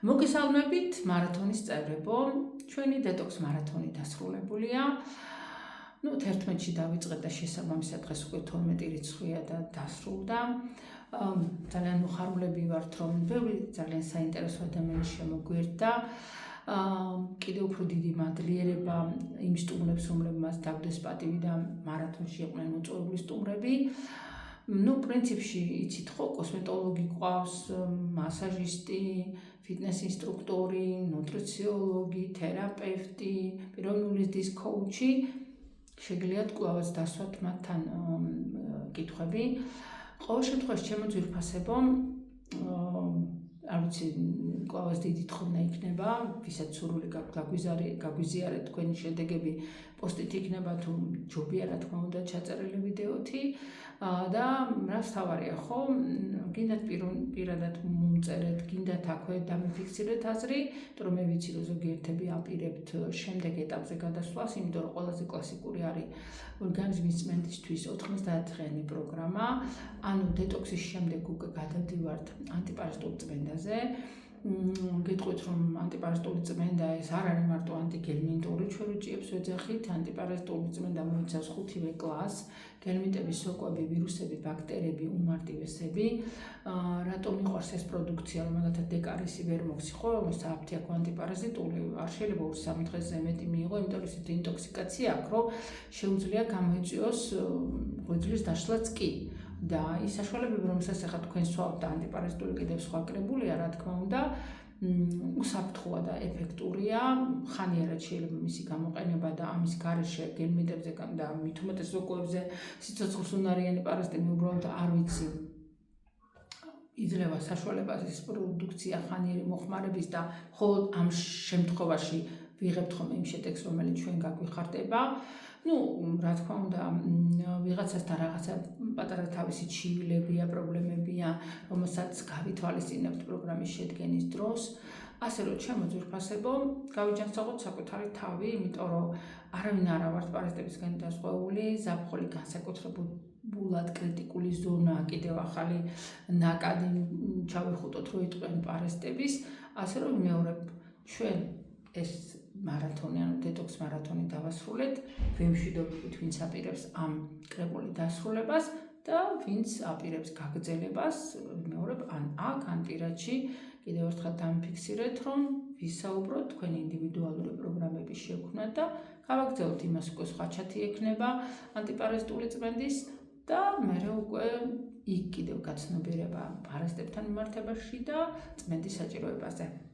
მოგესალმებით მარათონის წევრებო, ჩვენი დეტოქს მარათონი დასრულებულია. 11-ში დავიწყეთ და შესაბამისად დღეს უკვე 12 რიცხვია და დასრულდა. ძალიან მოხარულები ვართ, რომ ბევრი ძალიან საინტერესო ადამიანი შემოგვერდა. კიდევ უფრო დიდი მადლიერება იმ სტუმრებს, რომლებმაც დაგდეს პატივი და მარათონში იყვნენ მოწვეული სტუმრები. პრინციპში იცით ხო, კოსმეტოლოგი ყავს, მასაჟისტი, ფიტნეს ინსტრუქტორი, ნუტრიციოლოგი, თერაპევტი, პიროვნული ზრდის კოუჩი. შეგიძლიათ კვლავაც დასვათ მათთან კითხვები. ყოველ შემთხვევაში ჩემო ძვირფასებო, არ ვიცი, კვლავაც დიდი თხოვნა იქნება, ვისაც სურვილი გაქვთ გაგვიზიარეთ თქვენი შედეგები, პოსტით იქნება თუ ჯობია რა თქმა უნდა ჩაწერილი ვიდეოთი და რაც თავარია ხო, გინდათ პირადად მომწერეთ, გინდათ აქვე დამიფიქსირეთ აზრი, იმიტომ რომ მე ვიცი რომ ზოგიერთები აპირებთ შემდეგ ეტაპზე გადასვლას, იმიტომ რომ ყველაზე კლასიკური არის ორგანიზმის წმენდისთვის 90-დღიანი პროგრამა, ანუ დეტოქსის შემდეგ უკვე გადავდივართ ანტიპარაზიტულ წმენდაზე. გეტყვით რომ ანტიპარაზიტული წმენდა ეს არ არის მარტო ანტიგელმინტური, ჩვენ უჭიებს ვეძახით, ანტიპარაზიტული წმენდა მოიცავს 5-ვე კლასს, გელმინტების სოკოები, ვირუსები, ბაქტერიები, უმარტივესები. რატომ მიყვარს ეს პროდუქცია, რომ მაგალითად დეკარისი ვერ მოხსი ხო, სააფთი აქვს ანტიპარაზიტული, არ შეიძლება 2-3 დღეზე მეტი მიიღო, იმიტომ რომ ისეთი ინტოქსიკაცია აქვს, რომ შეუძლია გამოიწვიოს ღვიძლის დაშლაც კი. და ის საშუალებები, რომელსაც ახლა თქვენ სვავთ და ანტიპარაზიტული კიდევ სხვა კრებულია, რა თქმა უნდა, უსაფრთხოა და ეფექტურია, ხანიერად შეიძლება მისი გამოყენება და ამის გარეშე გელმინტებზე და მით უმეტეს სოკოებზე სიცოცხლის უნარიანი პარაზიტები უბრალოდ არ ვიცი. იძლევა საშუალებას ეს პროდუქცია ხანიერი მოხმარების და მხოლოდ ამ შემთხვევაში ვიღებთ ხოლმე იმ შედეგს, რომელიც ჩვენ გაგვიხარდება. რა თქმა უნდა, ვიღაცასთან რაღაცა პატარა თავისი ჩივილებია, პრობლემებია, რომელსაც გავითვალისწინებთ პროგრამის შედგენის დროს. ასე რომ ჩემო ძვირფასებო, გავიჯანსაღოთ საკუთარი თავი, იმიტომ რომ არავინ არა ვართ პარაზიტებისგან დაზღვეული, ზაფხული განსაკუთრებულად კრიტიკული ზონაა, კიდევ ახალი ნაკადი ჩავიხუტოთ, რომ იტყვიან პარაზიტების, ასე რომ ვიმეორებ ჩვენ ეს მარათონი, ანუ დეტოქს მარათონი დავასრულეთ, ვიმშვიდობებით ვინც აპირებს ამ კრებული დასრულებას და ვინც აპირებს გაგრძელებას, ვიმეორებ ან აქ, ან პირადში, კიდევ ერთხელ დამიფიქსირეთ, რომ ვისაუბროთ თქვენი ინდივიდუალური პროგრამების შექმნა და გავაგრძელოთ იმას, უკვე სხვა ჩათი ექნება ანტიპარაზიტული წმენდის და მერე უკვე იქ კიდევ გაცნობიერება პარაზიტებთან მიმართებაში და წმენდის საჭიროებაზე.